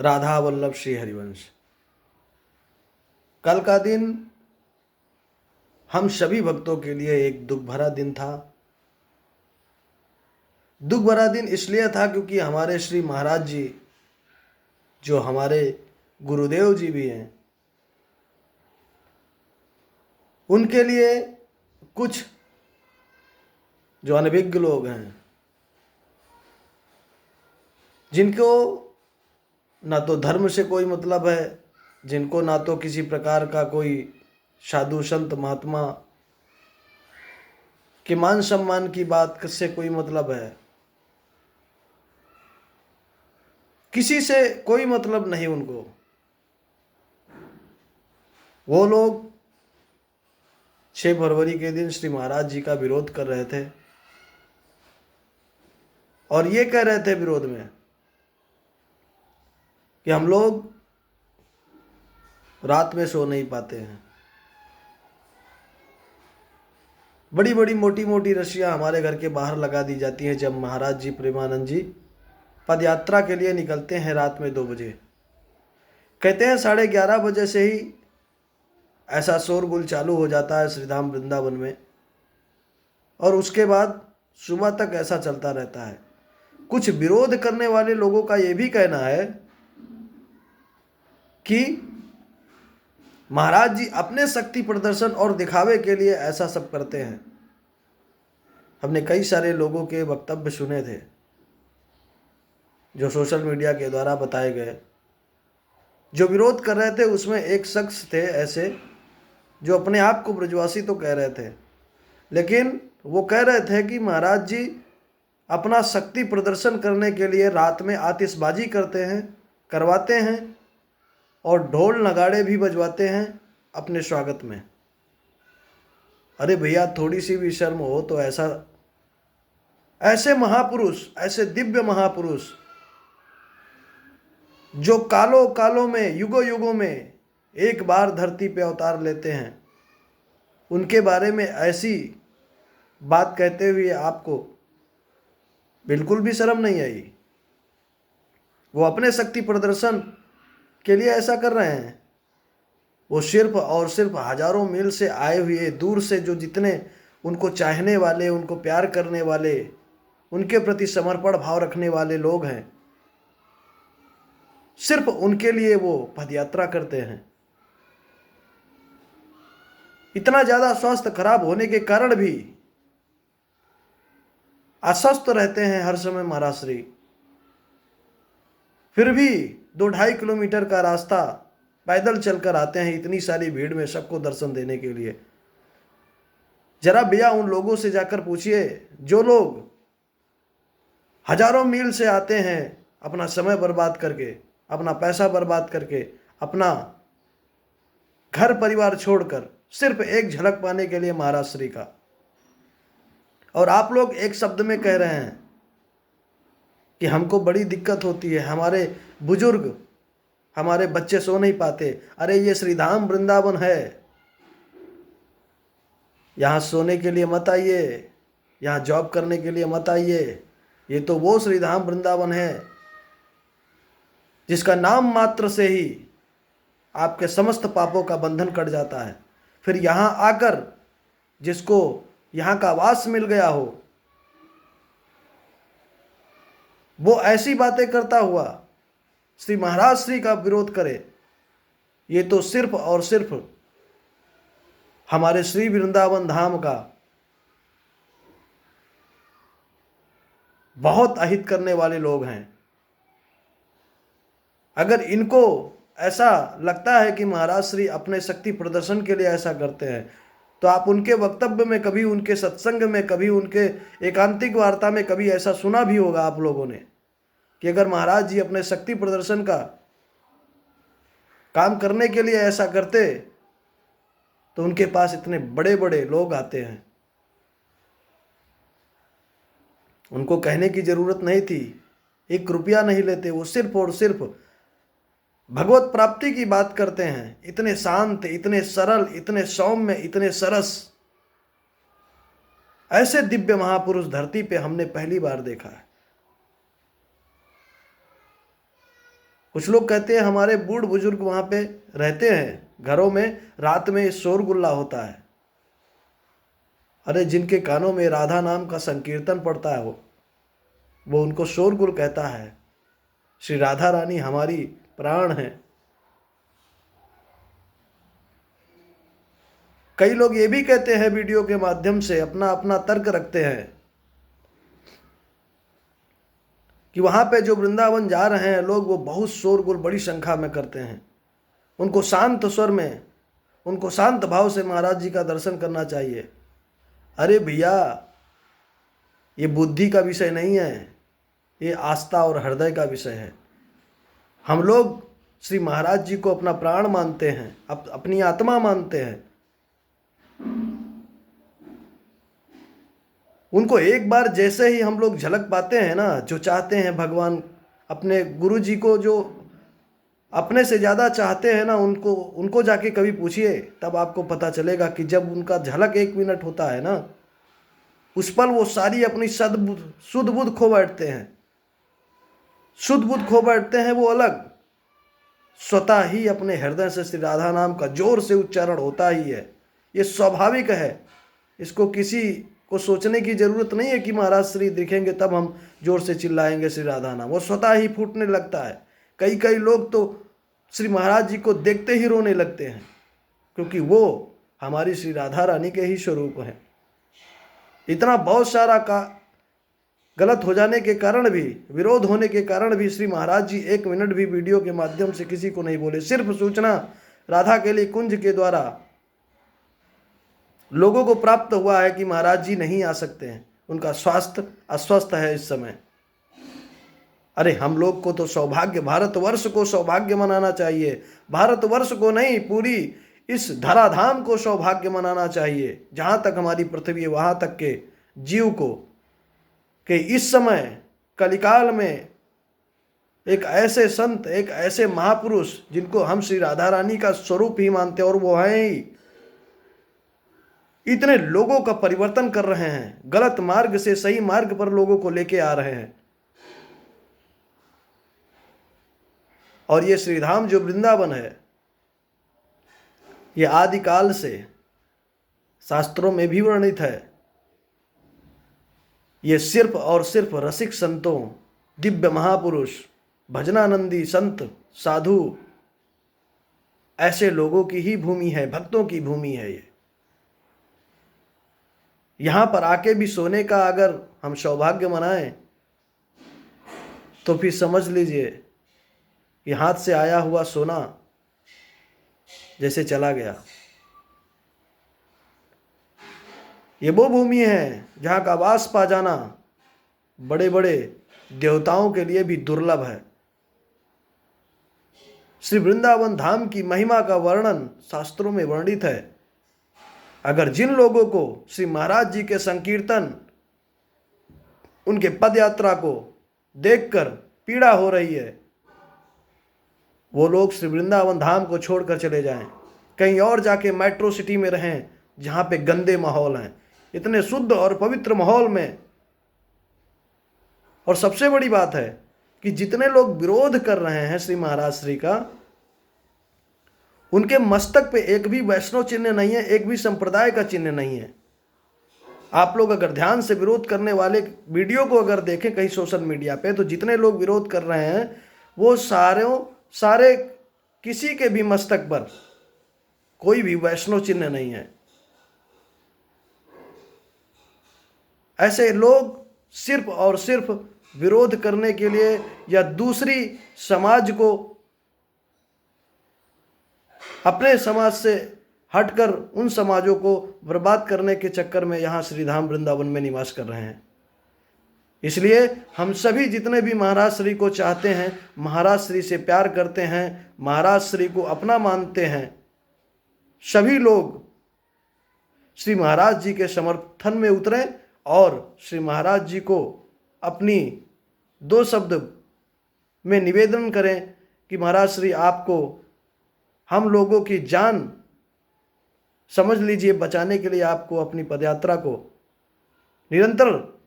राधा वल्लभ श्री हरिवंश। कल का दिन हम सभी भक्तों के लिए एक दुख भरा दिन था। दुख भरा दिन इसलिए था क्योंकि हमारे श्री महाराज जी, जो हमारे गुरुदेव जी भी हैं, उनके लिए कुछ जो अनभिज्ञ लोग हैं, जिनको ना तो धर्म से कोई मतलब है, जिनको ना तो किसी प्रकार का कोई साधु संत महात्मा के मान सम्मान की बात से कोई मतलब है, किसी से कोई मतलब नहीं उनको। वो लोग 6 फरवरी के दिन श्री महाराज जी का विरोध कर रहे थे और ये कह रहे थे विरोध में कि हम लोग रात में सो नहीं पाते हैं। बड़ी बड़ी मोटी मोटी रस्सियां हमारे घर के बाहर लगा दी जाती हैं जब महाराज जी प्रेमानंद जी पद यात्रा के लिए निकलते हैं रात में 2 बजे। कहते हैं 11:30 बजे से ही ऐसा शोरगुल चालू हो जाता है श्रीधाम वृंदावन में, और उसके बाद सुबह तक ऐसा चलता रहता है। कुछ विरोध करने वाले लोगों का यह भी कहना है कि महाराज जी अपने शक्ति प्रदर्शन और दिखावे के लिए ऐसा सब करते हैं। हमने कई सारे लोगों के वक्तव्य सुने थे जो सोशल मीडिया के द्वारा बताए गए। जो विरोध कर रहे थे उसमें एक शख्स थे ऐसे जो अपने आप को ब्रजवासी तो कह रहे थे, लेकिन वो कह रहे थे कि महाराज जी अपना शक्ति प्रदर्शन करने के लिए रात में आतिशबाजी करवाते हैं और ढोल नगाड़े भी बजवाते हैं अपने स्वागत में। अरे भैया, थोड़ी सी भी शर्म हो तो ऐसे महापुरुष, ऐसे दिव्य महापुरुष जो कालों कालों में, युगों युगों में एक बार धरती पे अवतार लेते हैं, उनके बारे में ऐसी बात कहते हुए आपको बिल्कुल भी शर्म नहीं आई। वो अपने शक्ति प्रदर्शन के लिए ऐसा कर रहे हैं। वो सिर्फ और सिर्फ हजारों मील से आए हुए, दूर से जो जितने उनको चाहने वाले, उनको प्यार करने वाले, उनके प्रति समर्पण भाव रखने वाले लोग हैं, सिर्फ उनके लिए वो पदयात्रा करते हैं। इतना ज्यादा स्वास्थ्य खराब होने के कारण भी अस्वस्थ रहते हैं हर समय महाराज श्री, फिर भी 2-2.5 किलोमीटर का रास्ता पैदल चलकर आते हैं इतनी सारी भीड़ में सबको दर्शन देने के लिए। जरा भैया उन लोगों से जाकर पूछिए जो लोग हजारों मील से आते हैं अपना समय बर्बाद करके, अपना पैसा बर्बाद करके, अपना घर परिवार छोड़कर सिर्फ एक झलक पाने के लिए महाराज श्री का, और आप लोग एक शब्द में कह रहे हैं कि हमको बड़ी दिक्कत होती है, हमारे बुजुर्ग, हमारे बच्चे सो नहीं पाते। अरे ये श्रीधाम वृंदावन है, यहाँ सोने के लिए मत आइए, यहाँ जॉब करने के लिए मत आइए। ये तो वो श्रीधाम वृंदावन है जिसका नाम मात्र से ही आपके समस्त पापों का बंधन कट जाता है। फिर यहाँ आकर जिसको यहाँ का वास मिल गया हो, वो ऐसी बातें करता हुआ श्री महाराज श्री का विरोध करे, ये तो सिर्फ और सिर्फ हमारे श्री वृंदावन धाम का बहुत अहित करने वाले लोग हैं। अगर इनको ऐसा लगता है कि महाराज श्री अपने शक्ति प्रदर्शन के लिए ऐसा करते हैं, तो आप उनके वक्तव्य में कभी, उनके सत्संग में कभी, उनके एकांतिक वार्ता में कभी ऐसा सुना भी होगा आप लोगों ने कि अगर महाराज जी अपने शक्ति प्रदर्शन का काम करने के लिए ऐसा करते तो उनके पास इतने बड़े बड़े लोग आते हैं। उनको कहने की जरूरत नहीं थी, 1 रुपया नहीं लेते, वो सिर्फ और सिर्फ भगवत प्राप्ति की बात करते हैं। इतने शांत, इतने सरल, इतने सौम्य, इतने सरस, ऐसे दिव्य महापुरुष धरती पे हमने पहली बार देखा है। कुछ लोग कहते हैं हमारे बूढ़ बुजुर्ग वहाँ पे रहते हैं, घरों में रात में शोरगुल्ला होता है। अरे जिनके कानों में राधा नाम का संकीर्तन पड़ता है वो उनको शोरगुल कहता है। श्री राधा रानी हमारी प्राण है। कई लोग ये भी कहते हैं, वीडियो के माध्यम से अपना अपना तर्क रखते हैं कि वहां पे जो वृंदावन जा रहे हैं लोग, वो बहुत शोरगुल बड़ी संख्या में करते हैं। उनको शांत स्वर में, उनको शांत भाव से महाराज जी का दर्शन करना चाहिए। अरे भैया, ये बुद्धि का विषय नहीं है, ये आस्था और हृदय का विषय है। हम लोग श्री महाराज जी को अपना प्राण मानते हैं, अपनी आत्मा मानते हैं। उनको एक बार जैसे ही हम लोग झलक पाते हैं ना, जो चाहते हैं भगवान अपने गुरु जी को, जो अपने से ज़्यादा चाहते हैं ना, उनको जाके कभी पूछिए, तब आपको पता चलेगा कि जब उनका झलक 1 मिनट होता है ना, उस पल वो सारी अपनी शुद्ध बुद्ध खो बैठते हैं। शुद्ध बुद्ध खो बैठते हैं वो अलग, स्वतः ही अपने हृदय से श्री राधा नाम का जोर से उच्चारण होता ही है। ये स्वाभाविक है, इसको किसी को सोचने की जरूरत नहीं है कि महाराज श्री दिखेंगे तब हम जोर से चिल्लाएंगे श्री राधा नाम। वो स्वतः ही फूटने लगता है। कई लोग तो श्री महाराज जी को देखते ही रोने लगते हैं, क्योंकि वो हमारी श्री राधा रानी के ही स्वरूप हैं। इतना बहुत सारा का गलत हो जाने के कारण भी, विरोध होने के कारण भी श्री महाराज जी 1 मिनट भी वीडियो के माध्यम से किसी को नहीं बोले। सिर्फ सूचना राधा के लिए कुंज के द्वारा लोगों को प्राप्त हुआ है कि महाराज जी नहीं आ सकते हैं, उनका स्वास्थ्य अस्वस्थ है इस समय। अरे हम लोग को तो सौभाग्य, भारतवर्ष को सौभाग्य मनाना चाहिए। भारतवर्ष को नहीं, पूरी इस धराधाम को सौभाग्य मनाना चाहिए। जहाँ तक हमारी पृथ्वी है वहाँ तक के जीव को, कि इस समय कलिकाल में एक ऐसे संत, एक ऐसे महापुरुष जिनको हम श्री राधा रानी का स्वरूप ही मानते हैं, और वो हैं ही, इतने लोगों का परिवर्तन कर रहे हैं, गलत मार्ग से सही मार्ग पर लोगों को लेके आ रहे हैं। और ये श्रीधाम जो वृंदावन है, ये आदिकाल से शास्त्रों में भी वर्णित है। ये सिर्फ और सिर्फ रसिक संतों, दिव्य महापुरुष, भजनानंदी संत, साधु, ऐसे लोगों की ही भूमि है, भक्तों की भूमि है ये। यहाँ पर आके भी सोने का अगर हम सौभाग्य मनाएं तो फिर समझ लीजिए कि हाथ से आया हुआ सोना जैसे चला गया। ये वो भूमि है जहाँ का वास पा जाना बड़े बड़े देवताओं के लिए भी दुर्लभ है। श्री वृंदावन धाम की महिमा का वर्णन शास्त्रों में वर्णित है। अगर जिन लोगों को श्री महाराज जी के संकीर्तन, उनके पद यात्रा को देखकर पीड़ा हो रही है, वो लोग श्री वृंदावन धाम को छोड़कर चले जाएं, कहीं और जाके मेट्रो सिटी में रहें जहाँ पे गंदे माहौल हैं। इतने शुद्ध और पवित्र माहौल में, और सबसे बड़ी बात है कि जितने लोग विरोध कर रहे हैं श्री महाराज श्री का, उनके मस्तक पे एक भी वैष्णव चिन्ह नहीं है, एक भी संप्रदाय का चिन्ह नहीं है। आप लोग अगर ध्यान से विरोध करने वाले वीडियो को अगर देखें कहीं सोशल मीडिया पे, तो जितने लोग विरोध कर रहे हैं वो सारे किसी के भी मस्तक पर कोई भी वैष्णव चिन्ह नहीं है। ऐसे लोग सिर्फ और सिर्फ विरोध करने के लिए या दूसरी समाज को अपने समाज से हटकर उन समाजों को बर्बाद करने के चक्कर में यहाँ श्रीधाम वृंदावन में निवास कर रहे हैं। इसलिए हम सभी जितने भी महाराज श्री को चाहते हैं, महाराज श्री से प्यार करते हैं, महाराज श्री को अपना मानते हैं, सभी लोग श्री महाराज जी के समर्थन में उतरें और श्री महाराज जी को अपनी 2 शब्द में निवेदन करें कि महाराज श्री आपको हम लोगों की जान समझ लीजिए, बचाने के लिए आपको अपनी पदयात्रा को निरंतर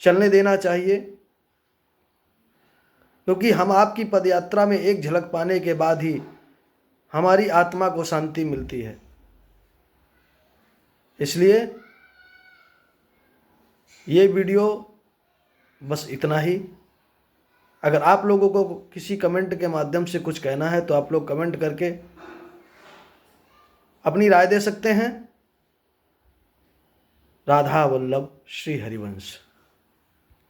चलने देना चाहिए। क्योंकि हम आपकी पदयात्रा में एक झलक पाने के बाद ही हमारी आत्मा को शांति मिलती है। इसलिए ये वीडियो बस इतना ही। अगर आप लोगों को किसी कमेंट के माध्यम से कुछ कहना है तो आप लोग कमेंट करके अपनी राय दे सकते हैं। राधा वल्लभ श्री हरिवंश।